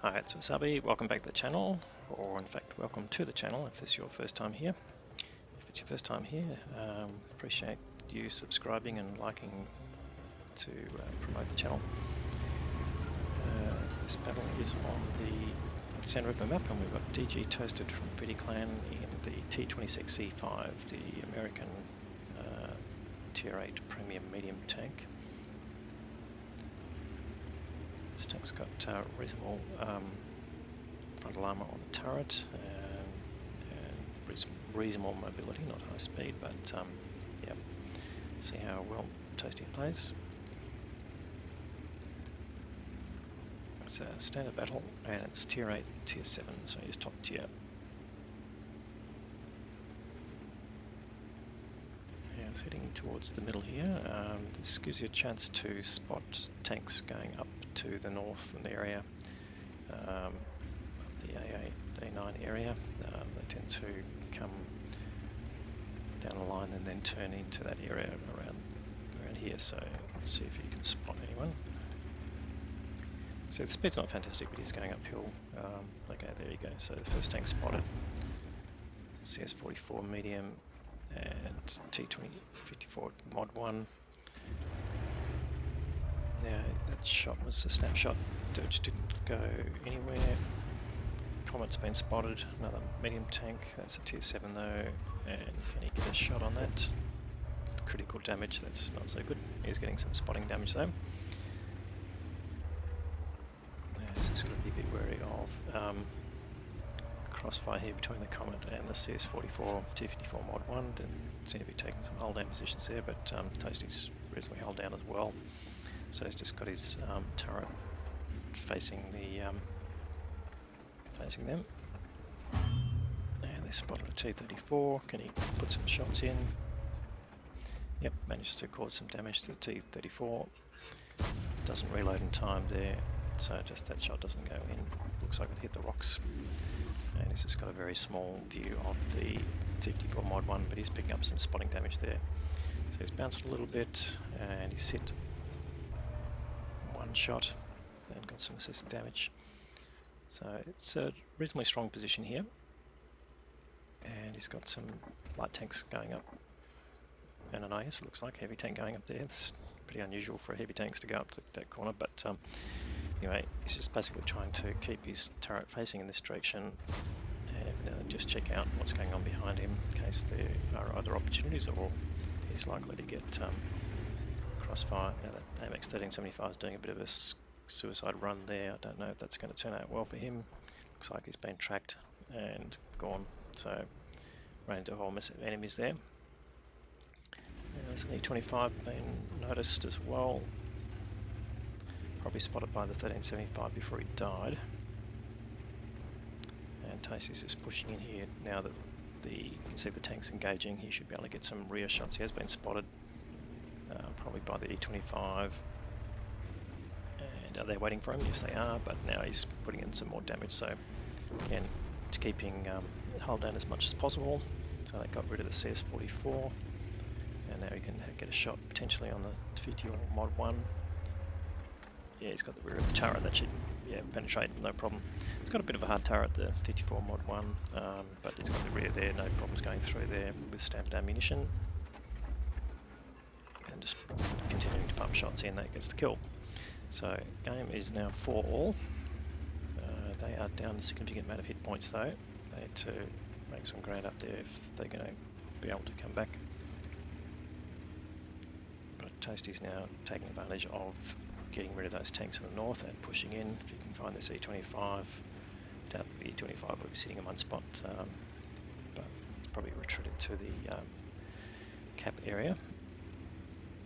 Hi, it's Wasabi. Welcome back to the channel, or in fact, welcome to the channel if this is your first time here. If it's your first time here, appreciate you subscribing and liking to promote the channel. This battle is on the Sand River map, and we've got DGToasteD from Pretty Clan in the T26E5, the American Tier 8 Premium Medium tank. This tank's got reasonable frontal armour on the turret and reasonable mobility, not high speed, but yeah, see how well Toasty plays. It's a standard battle and it's Tier 8, Tier 7, so he's top tier. Yeah, it's heading towards the middle here. This gives you a chance to spot tanks going up to the north in the area, the A8, A9 area. They tend to come down the line and then turn into that area around here, so let's see if you can spot anyone. So the speed's not fantastic, but he's going uphill. Okay, there you go, so the first tank spotted. CS44 medium and T26E5 mod 1. Now that shot was a snapshot, which didn't go anywhere. Comet's been spotted, another medium tank, that's a tier 7 though, and can he get a shot on that? Critical damage, that's not so good. He's getting some spotting damage though. He's just got to be a bit wary of crossfire here between the Comet and the CS44 T54 mod 1. They seem to be taking some hull down positions there, but Toasty's reasonably hull down as well. So he's just got his turret facing facing them. And they spotted a T34. Can he put some shots in? Yep, managed to cause some damage to the T34. Doesn't reload in time there, so just that shot doesn't go in. Looks like it hit the rocks. And he's just got a very small view of the T54 mod 1, but he's picking up some spotting damage there. So he's bounced a little bit and he's hit one shot and got some assisted damage. So it's a reasonably strong position here, and he's got some light tanks going up and an IS, it looks like, heavy tank going up there. It's pretty unusual for heavy tanks to go up that corner, but anyway, he's just basically trying to keep his turret facing in this direction and just check out what's going on behind him in case there are other opportunities, or he's likely to get crossfire. Now that AMX 1375 is doing a bit of a suicide run there. I don't know if that's going to turn out well for him. Looks like he's been tracked and gone, so ran into a whole mess of enemies there. There's an E25 been noticed as well, probably spotted by the 1375 before he died. And Toasty's just pushing in here now that you can see the tank's engaging. He should be able to get some rear shots. He has been spotted probably by the E25. And are they waiting for him? Yes, they are, but now he's putting in some more damage. So again, it's keeping hull down as much as possible. So they got rid of the CS44, and now he can get a shot potentially on the 50 or mod 1. Yeah, he's got the rear of the turret. That should penetrate, no problem. It's got a bit of a hard turret, the 54 mod 1, but it's got the rear there, no problems going through there with standard ammunition. And just continuing to pump shots in, that gets the kill. So game is now 4-all. They are down a significant amount of hit points though. They need to make some ground up there if they're going to be able to come back. But Toasty's now taking advantage of getting rid of those tanks in the north and pushing in. If you can find this E25, doubt the E25 will be sitting in one spot, but it's probably retreated to the cap area.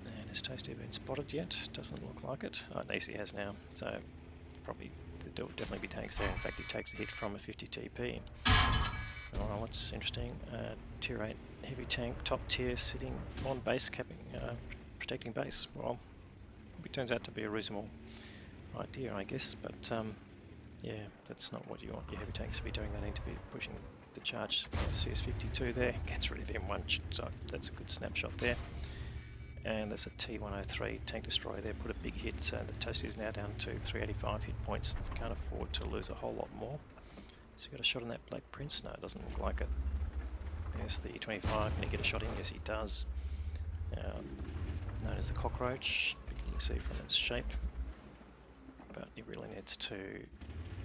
And has Toasty been spotted yet? Doesn't look like it. Oh, Nisi has now, so probably there'll definitely be tanks there. In fact, he takes a hit from a 50 TP. Well, that's interesting. Tier 8 heavy tank, top tier, sitting on base, capping, protecting base. Well, it turns out to be a reasonable idea, I guess, but yeah, that's not what you want your heavy tanks to be doing. They need to be pushing the charge. CS52 there, gets rid of him one shot. That's a good snapshot there. and there's a T103 tank destroyer there, put a big hit, so the Toasty is now down to 385 hit points. Can't afford to lose a whole lot more. So he got a shot on that Black Prince? No, it doesn't look like it. There's the E25, can he get a shot in? Yes, he does. Known as the cockroach, you can see from its shape. But he really needs to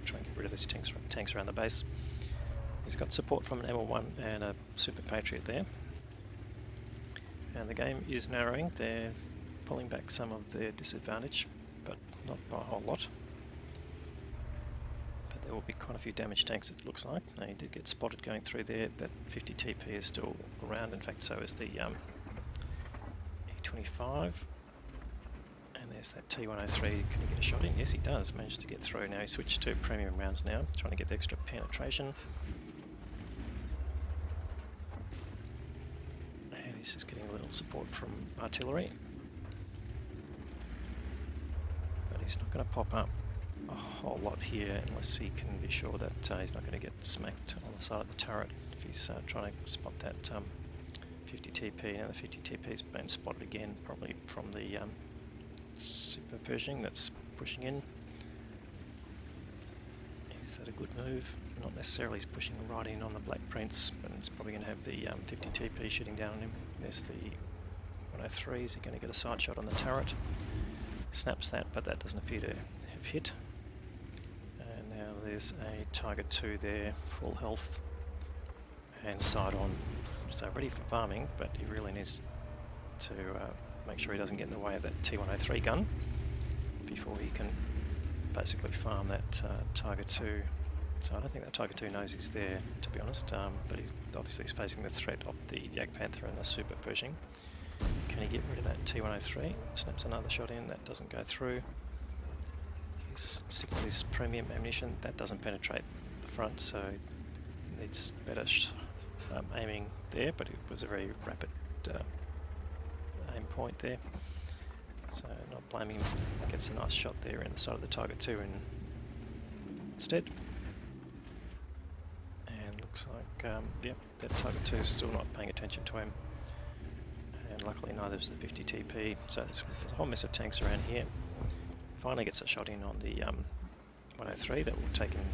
try and get rid of these tanks around the base. He's got support from an ML1 and a Super Patriot there. And the game is narrowing. They're pulling back some of their disadvantage, but not by a whole lot. But there will be quite a few damaged tanks, it looks like. Now, he did get spotted going through there. That 50 TP is still around. In fact, so is the E25. And there's that T103. Can he get a shot in? Yes, he does. Managed to get through. Now he switched to premium rounds now, trying to get the extra penetration. And he's just getting a little support from artillery. But he's not going to pop up a whole lot here unless he can be sure that he's not going to get smacked on the side of the turret if he's trying to spot that 50 TP. Now the 50 TP's been spotted again, probably from the Super Pershing that's pushing in. Is that a good move? Not necessarily. He's pushing right in on the Black Prince, but it's probably going to have the 50 TP shooting down on him. There's the 103. Is he going to get a side shot on the turret? Snaps that, but that doesn't appear to have hit. And now there's a Tiger 2 there, full health and side on. So ready for farming, but he really needs to make sure he doesn't get in the way of that T103 gun before he can basically farm that Tiger 2. So I don't think that Tiger 2 knows he's there, to be honest, but he's obviously facing the threat of the Yak Panther and the Super Pershing. Can he get rid of that T103? Snaps another shot in, that doesn't go through. He's sticking with his premium ammunition, that doesn't penetrate the front, so he needs better aiming there, but it was a very rapid aim point there. So not blaming him, gets a nice shot there in the side of the Tiger 2 instead. And looks like, yep, that Tiger 2 is still not paying attention to him. And luckily neither is the 50 TP, so there's a whole mess of tanks around here. Finally gets a shot in on the 103, that will take him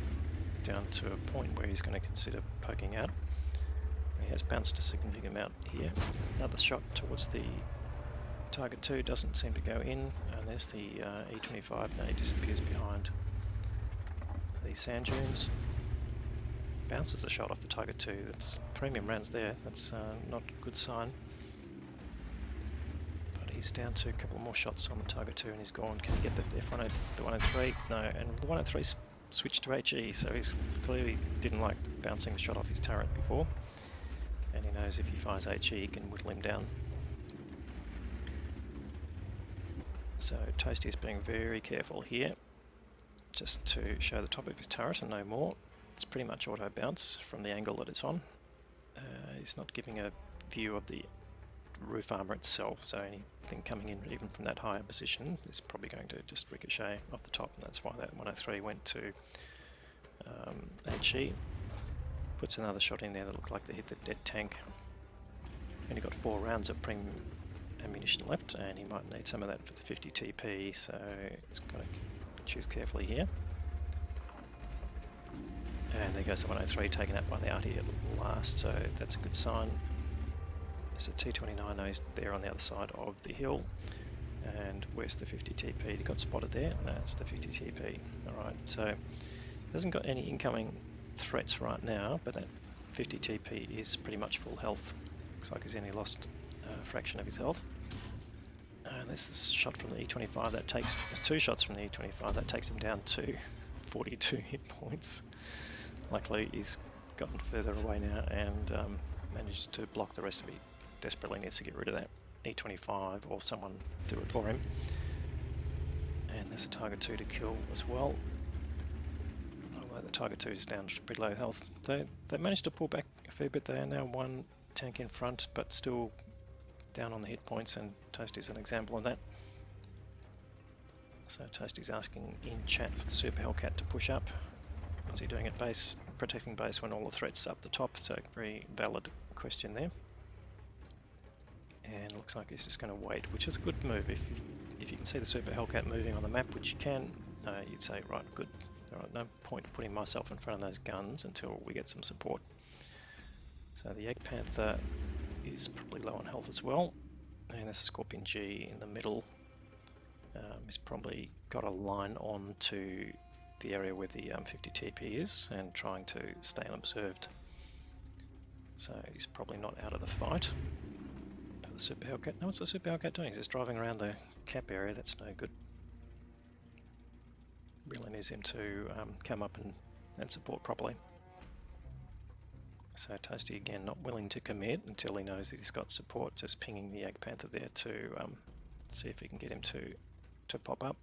down to a point where he's going to consider poking out. He has bounced a significant amount here. Another shot towards the Tiger 2 doesn't seem to go in, and there's the E25. Now he disappears behind these sand dunes. Bounces a shot off the Tiger 2. That's premium rounds there. That's not a good sign. But he's down to a couple more shots on the Tiger 2 and he's gone. Can he get the F103? The 103? No, and the 103 switched to HE, so he's clearly didn't like bouncing the shot off his turret before. And he knows if he fires HE, he can whittle him down. So Toasty is being very careful here, just to show the top of his turret and no more. It's pretty much auto bounce from the angle that it's on. He's not giving a view of the roof armour itself, so anything coming in even from that higher position is probably going to just ricochet off the top, and that's why that 103 went to HE. Puts another shot in there that looked like they hit the dead tank. Only got 4 rounds of premium ammunition left, and he might need some of that for the 50 TP, so he's got to choose carefully here. And there goes the 103, taken out by the arty at last, so that's a good sign. There's a T29, now he's there on the other side of the hill. And where's the 50 TP? He got spotted there. No, it's the 50 TP. Alright, so he hasn't got any incoming threats right now, but that 50 TP is pretty much full health. Looks like he's only lost a fraction of his health. And there's this shot from the E25 that takes 2 shots from the E25 that takes him down to 42 hit points. Luckily he's gotten further away now and managed to block the rest of it. Desperately needs to get rid of that E25 or someone do it for him. And there's a Tiger 2 to kill as well. Although the Tiger 2 is down to pretty low health. They managed to pull back a fair bit. They are now 1 tank in front, but still down on the hit points, and Toasty's an example of that. So Toasty's asking in chat for the Super Hellcat to push up. What's he doing at base? Protecting base when all the threats up the top, so very valid question there. and looks like he's just going to wait, which is a good move. If you can see the Super Hellcat moving on the map, which you can, you'd say, right, good. All right, no point putting myself in front of those guns until we get some support. So the Egg Panther is probably low on health as well, and there's a Scorpion G in the middle. He's probably got a line on to the area where the 50 TP is and trying to stay unobserved. So he's probably not out of the fight. The Super Hellcat. No, what's the Super Hellcat doing? He's just driving around the cap area. That's no good. Really needs him to come up and support properly. So Toasty again not willing to commit until he knows that he's got support, just pinging the Egg Panther there to see if we can get him to pop up.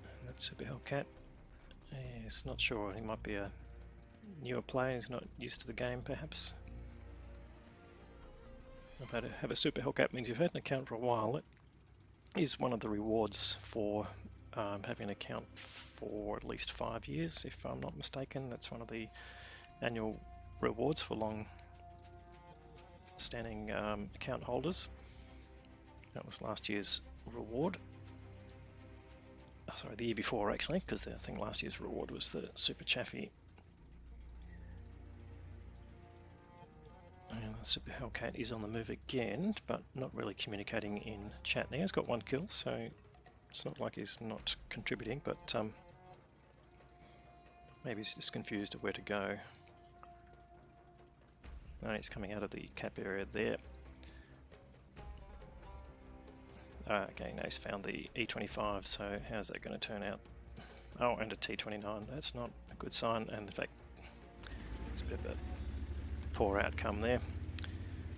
And that's Super Hellcat. He's not sure, he might be a newer player, he's not used to the game perhaps. Have a Super Hellcat means you've had an account for a while. It is one of the rewards for having an account for at least 5 years, if I'm not mistaken. That's one of the annual rewards for long standing account holders. That was last year's reward. Oh, sorry, the year before actually, because I think last year's reward was the Super Chaffee. And the Super Hellcat is on the move again, but not really communicating in chat now. He's got 1 kill, so it's not like he's not contributing, but maybe he's just confused of where to go. No, he's coming out of the cap area there. Okay, now he's found the E25, so how's that going to turn out? Oh, and a T29, that's not a good sign, and in fact, it's a bit of a poor outcome there.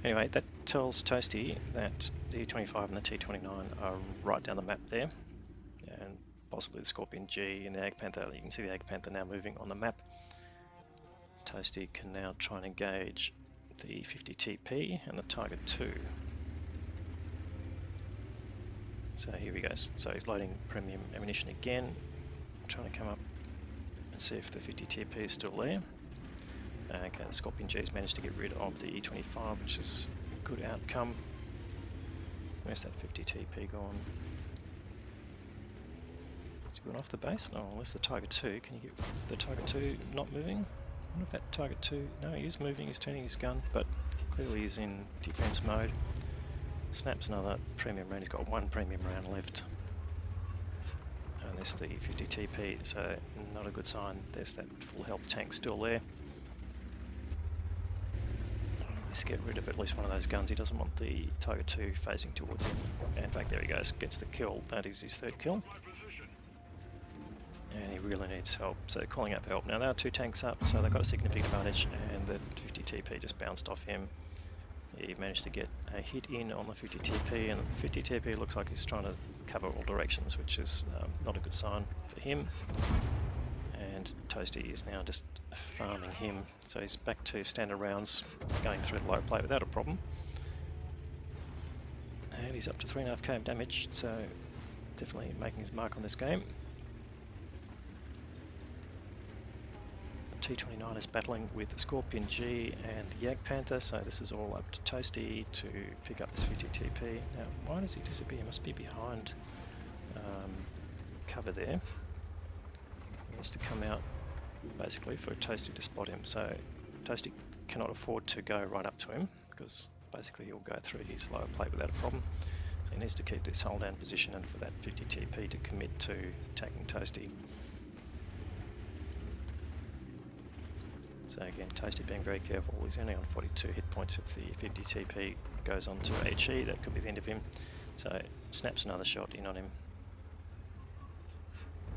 Anyway, that tells Toasty that the E25 and the T29 are right down the map there, and possibly the Scorpion G and the Egg Panther. You can see the Egg Panther now moving on the map. Toasty can now try and engage the 50 TP and the Tiger 2. So here we go. So he's loading premium ammunition again, trying to come up and see if the 50 TP is still there. Okay, the Scorpion G's managed to get rid of the E25, which is a good outcome. Where's that 50 TP gone? It's gone off the base? No, unless the Tiger 2. Can you get the Tiger 2 not moving? I wonder if that Tiger 2... No, he is moving, he's turning his gun, but clearly he's in defense mode. Snaps another premium round, he's got 1 premium round left. And there's the 50 TP, so not a good sign. There's that full health tank still there. Let's get rid of at least one of those guns. He doesn't want the Tiger 2 facing towards him. And in fact, there he goes, gets the kill. That is his 3rd kill. And he really needs help, so calling out for help. Now there are 2 tanks up, so they've got a significant advantage, and the 50 TP just bounced off him. He managed to get a hit in on the 50 TP, and the 50 TP looks like he's trying to cover all directions, which is not a good sign for him. And Toasty is now just farming him, so he's back to standard rounds, going through the low plate without a problem. And he's up to 3.5k of damage, so definitely making his mark on this game. T29 is battling with the Scorpion G and the Egg Panther, so this is all up to Toasty to pick up this 50 TP. Now, why does he disappear? He must be behind cover there. He needs to come out basically for Toasty to spot him, so Toasty cannot afford to go right up to him because basically he'll go through his lower plate without a problem. So he needs to keep this hold down position and for that 50 TP to commit to attacking Toasty. So again, Toasty being very careful. He's only on 42 hit points. If the 50 TP goes on to HE, that could be the end of him. So snaps another shot in on him.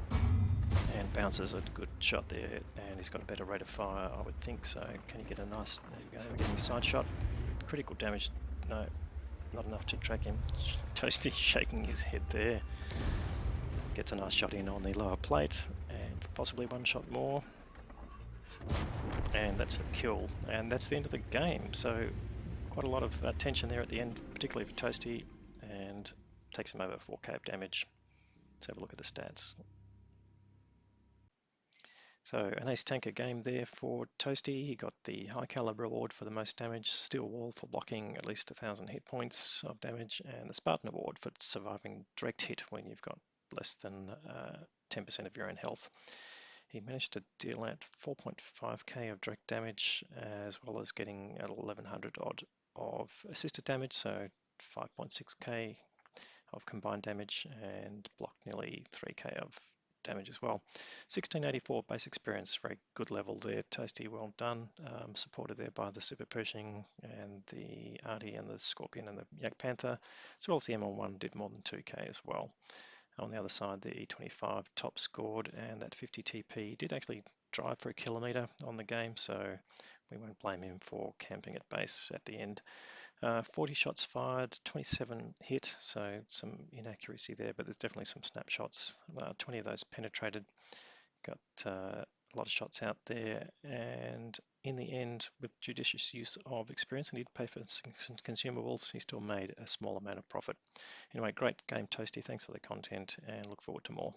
And bounces a good shot there, and he's got a better rate of fire, I would think. So can you get a nice, there you go, we're getting the side shot. Critical damage, no, not enough to track him. Toasty shaking his head there. Gets a nice shot in on the lower plate, and possibly 1 shot more. And that's the kill, and that's the end of the game. So quite a lot of tension there at the end, particularly for Toasty, and takes him over 4k of damage. Let's have a look at the stats. So an ace tanker game there for Toasty. He got the high caliber award for the most damage, steel wall for blocking at least 1,000 hit points of damage, and the Spartan award for surviving direct hit when you've got less than 10% of your own health. He managed to deal out 4.5k of direct damage, as well as getting 1100 odd of assisted damage, so 5.6k of combined damage, and blocked nearly 3k of damage as well. 1684 base experience, very good level there. Toasty, well done. Supported there by the Super Pershing and the Artie and the Scorpion and the Yak Panther, as well as the ML1 did more than 2k as well. On the other side, the E25 top scored, and that 50 TP did actually drive for a kilometre on the game, so we won't blame him for camping at base at the end. 40 shots fired, 27 hit, so some inaccuracy there, but there's definitely some snapshots. 20 of those penetrated, got a lot of shots out there, and in the end, with judicious use of experience, and he'd pay for some consumables, he still made a small amount of profit. Anyway, great game, Toasty. Thanks for the content, and look forward to more.